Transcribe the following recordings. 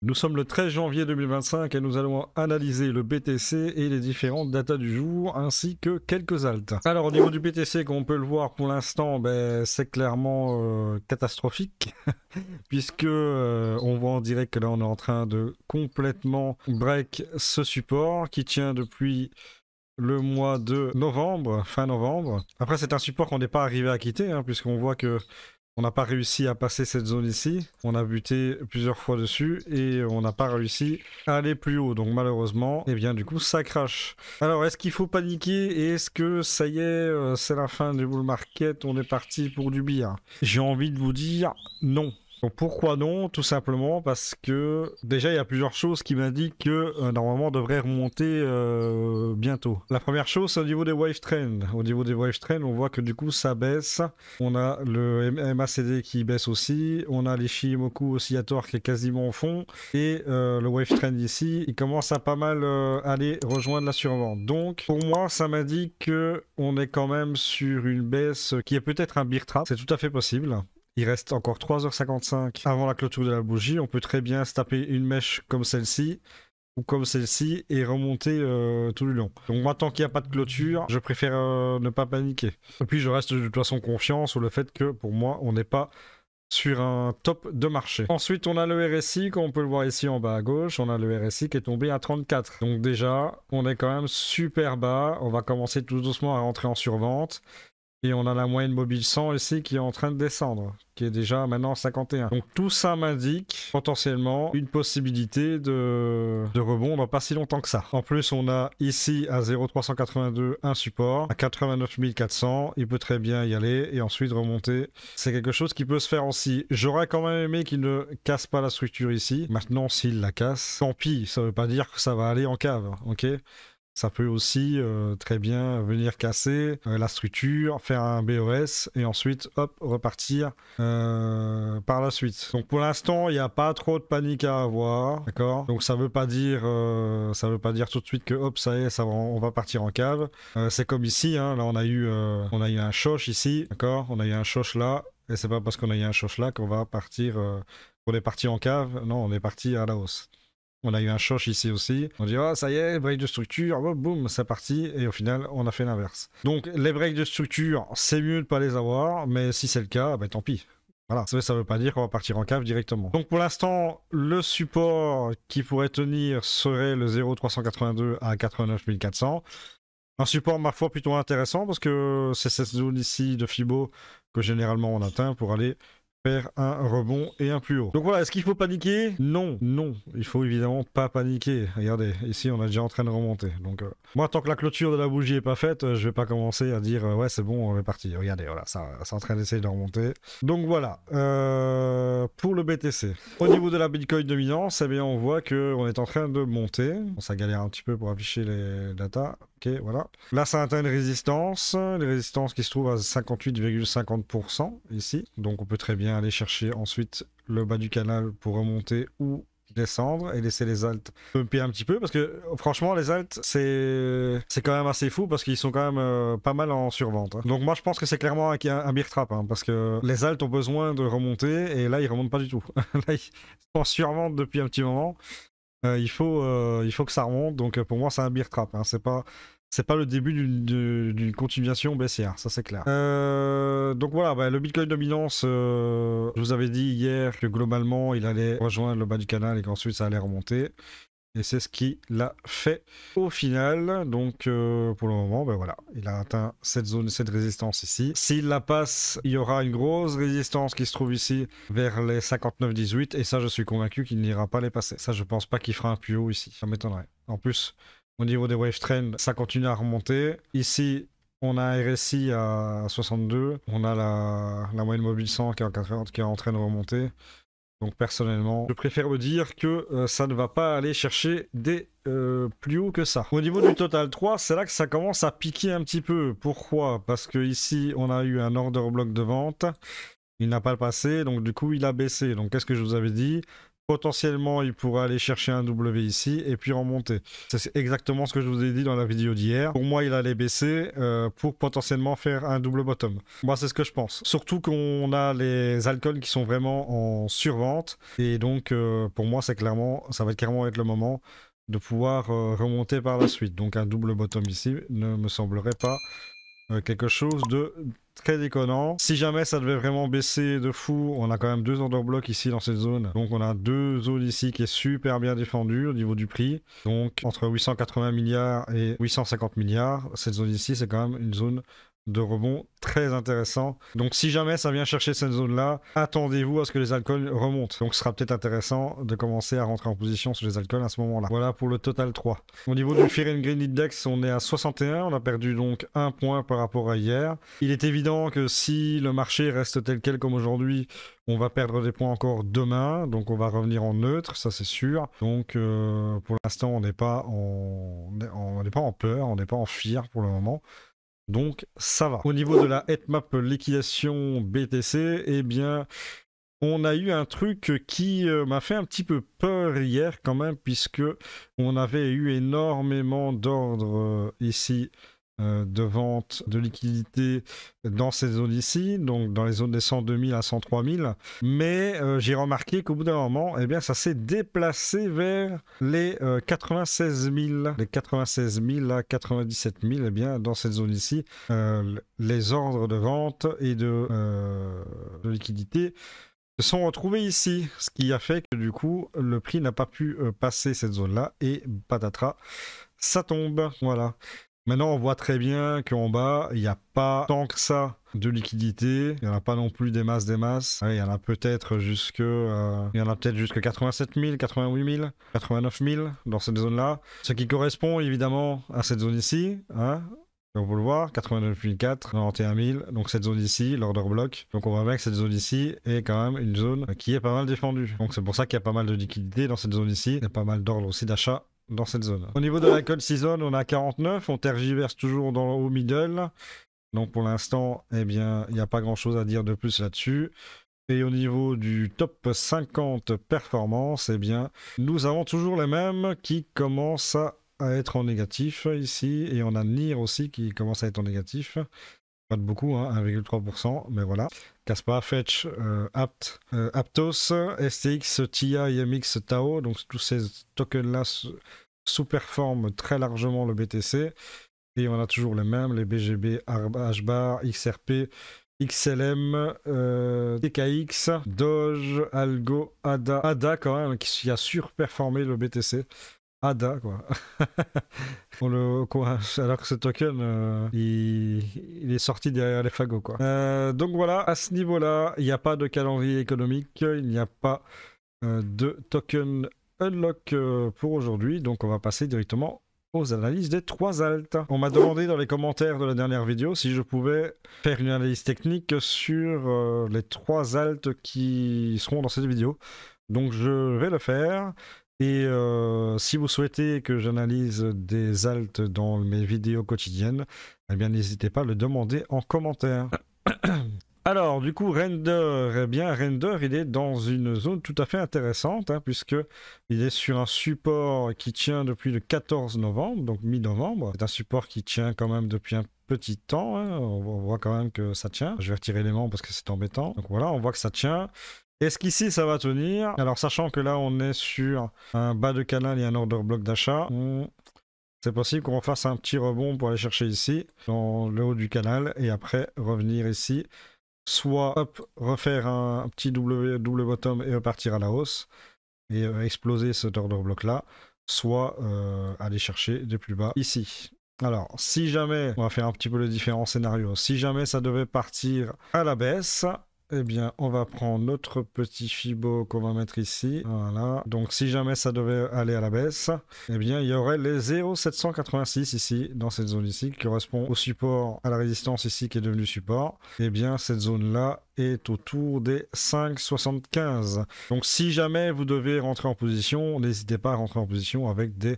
Nous sommes le 13 janvier 2025 et nous allons analyser le BTC et les différentes datas du jour ainsi que quelques alts. Alors au niveau du BTC, comme on peut le voir pour l'instant, c'est clairement catastrophique puisque on voit en direct que là on est en train de complètement break ce support qui tient depuis le mois de novembre, fin novembre. Après c'est un support qu'on n'est pas arrivé à quitter puisqu'on voit que on n'a pas réussi à passer cette zone ici, on a buté plusieurs fois dessus et on n'a pas réussi à aller plus haut. Donc malheureusement, eh bien du coup ça crache. Alors est-ce qu'il faut paniquer et est-ce que ça y est, c'est la fin du bull market, on est parti pour du billard? J'ai envie de vous dire non. Donc pourquoi non? Tout simplement parce que déjà il y a plusieurs choses qui m'indiquent que normalement on devrait remonter bientôt. La première chose c'est au niveau des wave trends. Au niveau des wave trends on voit que du coup ça baisse. On a le MACD qui baisse aussi. On a les Shimoku oscillatoires qui est quasiment au fond. Et le wave trend ici il commence à pas mal aller rejoindre la survente. Donc pour moi ça m'indique qu'on est quand même sur une baisse qui est peut-être un bear trap. C'est tout à fait possible. Il reste encore 3h55 avant la clôture de la bougie. On peut très bien se taper une mèche comme celle-ci ou comme celle-ci et remonter tout le long. Donc moi, tant qu'il n'y a pas de clôture, je préfère ne pas paniquer. Et puis je reste de toute façon confiant sur le fait que pour moi, on n'est pas sur un top de marché. Ensuite, on a le RSI, comme on peut le voir ici en bas à gauche. On a le RSI qui est tombé à 34. Donc déjà, on est quand même super bas. On va commencer tout doucement à rentrer en survente. Et on a la moyenne mobile 100 ici qui est en train de descendre, qui est déjà maintenant 51. Donc tout ça m'indique potentiellement une possibilité de rebond dans pas si longtemps que ça. En plus, on a ici à 0,382 un support, à 89 400, il peut très bien y aller et ensuite remonter. C'est quelque chose qui peut se faire aussi. J'aurais quand même aimé qu'il ne casse pas la structure ici. Maintenant, s'il la casse, tant pis, ça veut pas dire que ça va aller en cave, ok ? Ça peut aussi très bien venir casser la structure, faire un BOS et ensuite hop repartir par la suite. Donc pour l'instant il n'y a pas trop de panique à avoir, d'accord. Donc ça veut pas dire tout de suite que hop ça y est, on va partir en cave. C'est comme ici, là on a eu un shosh ici, d'accord. On a eu un shosh là et c'est pas parce qu'on a eu un shosh là qu'on va partir, qu'on est parti en cave. Non, on est parti à la hausse. On a eu un shosh ici aussi. On dit, oh, ça y est, break de structure, oh, boum, c'est parti. Et au final, on a fait l'inverse. Donc, les breaks de structure, c'est mieux de ne pas les avoir. Mais si c'est le cas, tant pis. Voilà, ça ne veut pas dire qu'on va partir en cave directement. Donc pour l'instant, le support qui pourrait tenir serait le 0,382 à 89 400. Un support, ma foi, plutôt intéressant parce que c'est cette zone ici de Fibo que généralement on atteint pour aller faire un rebond et un plus haut. Donc voilà, est-ce qu'il faut paniquer? Non, non, il faut évidemment pas paniquer. Regardez, ici on est déjà en train de remonter. Donc moi, tant que la clôture de la bougie est pas faite, je vais pas commencer à dire ouais c'est bon, on est parti. Regardez, voilà, ça c'est en train d'essayer de remonter. Donc voilà, pour le BTC. Au niveau de la Bitcoin dominance, eh bien on voit qu'on est en train de monter. Bon, ça galère un petit peu pour afficher les datas. Ok, voilà. Là, ça atteint une résistance. Les résistances qui se trouvent à 58,50% ici. Donc, on peut très bien aller chercher ensuite le bas du canal pour remonter ou descendre et laisser les alts pumper un petit peu parce que franchement les alts c'est quand même assez fou parce qu'ils sont quand même pas mal en survente. Donc moi je pense que c'est clairement un bear trap parce que les alts ont besoin de remonter et là ils remontent pas du tout. Là ils sont en survente depuis un petit moment. Il faut que ça remonte, donc pour moi c'est un bear trap, c'est pas le début d'une continuation baissière, ça c'est clair. Donc voilà, le Bitcoin dominance, je vous avais dit hier que globalement il allait rejoindre le bas du canal et qu'ensuite ça allait remonter. Et c'est ce qu'il a fait au final. Donc pour le moment, voilà, il a atteint cette zone, cette résistance ici. S'il la passe, il y aura une grosse résistance qui se trouve ici vers les 59,18. Et ça, je suis convaincu qu'il n'ira pas les passer. Ça, je pense pas qu'il fera un plus haut ici. Ça m'étonnerait. En plus, au niveau des wave trends, ça continue à remonter. Ici, on a un RSI à 62. On a la moyenne mobile 100 qui est en train de remonter. Donc personnellement, je préfère me dire que ça ne va pas aller chercher des plus haut que ça. Au niveau du total 3, c'est là que ça commence à piquer un petit peu. Pourquoi? Parce que ici, on a eu un order bloc de vente. Il n'a pas le passé, donc du coup, il a baissé. Donc qu'est-ce que je vous avais dit? Potentiellement, il pourrait aller chercher un W ici et puis remonter. C'est exactement ce que je vous ai dit dans la vidéo d'hier. Pour moi, il allait baisser pour potentiellement faire un double bottom. Moi, c'est ce que je pense. Surtout qu'on a les altcoins qui sont vraiment en survente. Et donc, pour moi, ça va clairement être le moment de pouvoir remonter par la suite. Donc, un double bottom ici ne me semblerait pas quelque chose de très déconnant. Si jamais ça devait vraiment baisser de fou, on a quand même 2 order blocks ici dans cette zone. Donc on a 2 zones ici qui est super bien défendue au niveau du prix. Donc entre 880 milliards et 850 milliards, cette zone ici c'est quand même une zone de rebond très intéressant. Donc si jamais ça vient chercher cette zone-là, attendez-vous à ce que les altcoins remontent. Donc ce sera peut-être intéressant de commencer à rentrer en position sur les altcoins à ce moment-là. Voilà pour le total 3. Au niveau du Fear and Greed Index, on est à 61. On a perdu donc 1 point par rapport à hier. Il est évident que si le marché reste tel quel comme aujourd'hui, on va perdre des points encore demain, donc on va revenir en neutre, ça c'est sûr. Donc pour l'instant on n'est pas en peur, on n'est pas en fear pour le moment. Donc ça va. Au niveau de la headmap liquidation BTC, eh bien on a eu un truc qui m'a fait un petit peu peur hier quand même, puisque on avait eu énormément d'ordres ici de vente de liquidité dans ces zones ici, donc dans les zones des 102 000 à 103 000. Mais j'ai remarqué qu'au bout d'un moment, eh bien, ça s'est déplacé vers les 96 000, les 96 000 à 97 000, eh bien, dans cette zone ici, les ordres de vente et de liquidité se sont retrouvés ici, ce qui a fait que du coup, le prix n'a pas pu passer cette zone-là et patatras, ça tombe, voilà. Maintenant, on voit très bien qu'en bas, il n'y a pas tant que ça de liquidité. Il n'y en a pas non plus des masses. Ouais, il y en a peut-être jusque 87 000, 88 000, 89 000 dans cette zone-là. Ce qui correspond évidemment à cette zone ici. Hein. On peut le voir, 89 400, 91 000. Donc cette zone ici, l'order block. Donc on voit bien que cette zone ici est quand même une zone qui est pas mal défendue. Donc c'est pour ça qu'il y a pas mal de liquidité dans cette zone ici. Il y a pas mal d'ordres aussi d'achat dans cette zone. Au niveau de la code season, on a 49, on tergiverse toujours dans le haut middle. Donc pour l'instant, eh bien, il n'y a pas grand chose à dire de plus là-dessus. Et au niveau du top 50 performance, eh bien, nous avons toujours les mêmes qui commencent à être en négatif ici. Et on a NIR aussi qui commence à être en négatif. Pas de beaucoup, hein, 1,3%, mais voilà. Caspa, Fetch, Apt, Aptos, STX, TI, MX, Tao, donc tous ces tokens-là sous-performent très largement le BTC. Et on a toujours les mêmes, les BGB, HBAR, XRP, XLM, TKX, Doge, Algo, ADA. ADA quand même, qui a surperformé le BTC. ADA quoi. Alors que ce token il est sorti derrière les fagots quoi. Donc voilà, à ce niveau là il n'y a pas de calendrier économique, il n'y a pas de token unlock pour aujourd'hui, donc on va passer directement aux analyses des 3 alts. On m'a demandé dans les commentaires de la dernière vidéo si je pouvais faire une analyse technique sur les 3 alts qui seront dans cette vidéo, donc je vais le faire. Et si vous souhaitez que j'analyse des alts dans mes vidéos quotidiennes, eh bien n'hésitez pas à le demander en commentaire. Alors du coup Render, eh bien Render il est dans une zone tout à fait intéressante, hein, puisque il est sur un support qui tient depuis le 14 novembre, donc mi-novembre. C'est un support qui tient quand même depuis un petit temps, hein. On voit quand même que ça tient. Je vais retirer l'élément parce que c'est embêtant. Donc voilà, on voit que ça tient. Est-ce qu'ici ça va tenir? Alors sachant que là on est sur un bas de canal et un order block d'achat, c'est possible qu'on fasse un petit rebond pour aller chercher ici, dans le haut du canal, et après revenir ici, soit hop, refaire un petit double bottom et repartir à la hausse, et exploser cet order block là, soit aller chercher de plus bas ici. Alors, si jamais, on va faire un petit peu les différents scénarios, si jamais ça devait partir à la baisse, eh bien, on va prendre notre petit Fibo qu'on va mettre ici. Voilà. Donc, si jamais ça devait aller à la baisse, eh bien, il y aurait les 0,786 ici, dans cette zone ici, qui correspond au support, à la résistance ici, qui est devenue support. Eh bien, cette zone-là est autour des 5,75. Donc, si jamais vous devez rentrer en position, n'hésitez pas à rentrer en position avec des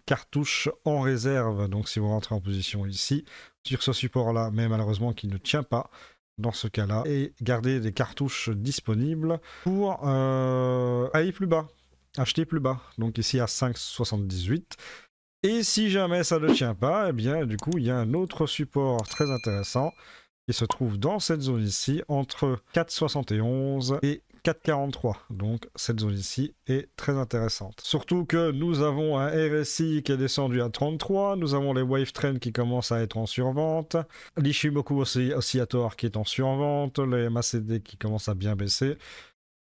cartouches en réserve. Donc, si vous rentrez en position ici, sur ce support-là, mais malheureusement qui ne tient pas, dans ce cas-là et garder des cartouches disponibles pour aller plus bas, acheter plus bas. Donc ici à 5,78. Et si jamais ça ne tient pas, eh bien du coup il y a un autre support très intéressant qui se trouve dans cette zone ici entre 4,71 et 4,43. Donc cette zone ici est très intéressante. Surtout que nous avons un RSI qui est descendu à 33, nous avons les wave trends qui commencent à être en survente, l'Ishimoku Oscillator qui est en survente, les MACD qui commencent à bien baisser.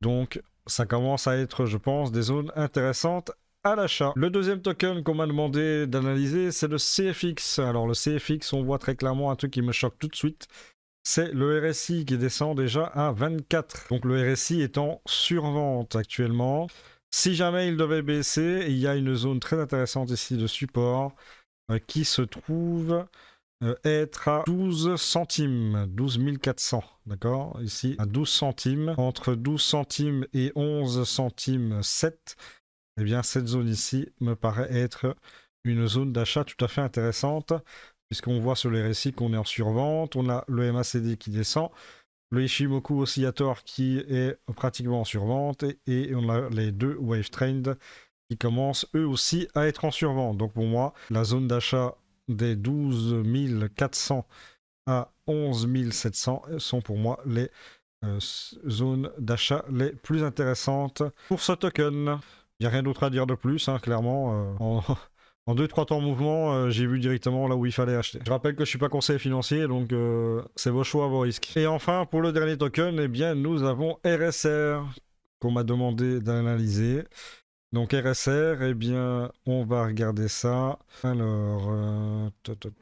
Donc ça commence à être, je pense, des zones intéressantes à l'achat. Le deuxième token qu'on m'a demandé d'analyser, c'est le CFX. Alors le CFX, on voit très clairement un truc qui me choque tout de suite. C'est le RSI qui descend déjà à 24. Donc le RSI est en survente actuellement. Si jamais il devait baisser, il y a une zone très intéressante ici de support qui se trouve être à 12 centimes, 12 400, d'accord? Ici à 12 centimes, entre 12 centimes et 11 centimes 7. Eh bien, cette zone ici me paraît être une zone d'achat tout à fait intéressante, puisqu'on voit sur les récits qu'on est en survente, on a le MACD qui descend, le Ishimoku Oscillator qui est pratiquement en survente, et on a les deux Wave Trend qui commencent eux aussi à être en survente. Donc pour moi, la zone d'achat des 12 400 à 11 700 sont pour moi les zones d'achat les plus intéressantes pour ce token. Il n'y a rien d'autre à dire de plus, hein, clairement. En 2-3 temps mouvement, j'ai vu directement là où il fallait acheter. Je rappelle que je ne suis pas conseiller financier, donc c'est vos choix, vos risques. Et enfin, pour le dernier token, eh bien, nous avons RSR, qu'on m'a demandé d'analyser. Donc RSR, eh bien, on va regarder ça. Alors,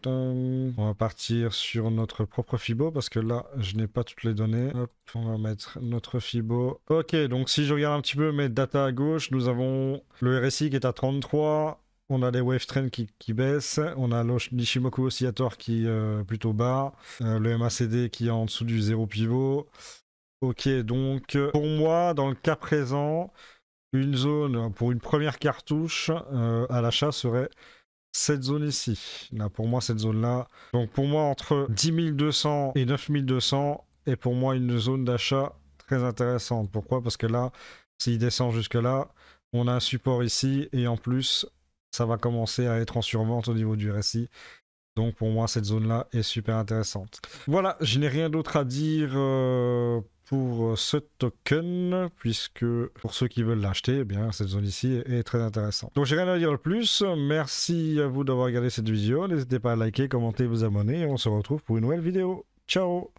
on va partir sur notre propre Fibo, parce que là, je n'ai pas toutes les données. Hop, on va mettre notre Fibo. Ok, donc si je regarde un petit peu mes data à gauche, nous avons le RSI qui est à 33. On a les wave trends qui baissent. On a l'Ishimoku Oscillator qui est plutôt bas. Le MACD qui est en dessous du 0 pivot. Ok, donc pour moi, dans le cas présent, une zone pour une première cartouche à l'achat serait cette zone ici. Là, pour moi, cette zone-là. Donc pour moi, entre 10 200 et 9 200 est pour moi une zone d'achat très intéressante. Pourquoi? Parce que là, s'il descend jusque-là, on a un support ici et en plus, ça va commencer à être en survente au niveau du RSI. Donc pour moi, cette zone-là est super intéressante. Voilà, je n'ai rien d'autre à dire pour ce token, puisque pour ceux qui veulent l'acheter, eh bien cette zone ici est très intéressante. Donc j'ai rien à dire de plus. Merci à vous d'avoir regardé cette vidéo. N'hésitez pas à liker, commenter, vous abonner. Et on se retrouve pour une nouvelle vidéo. Ciao!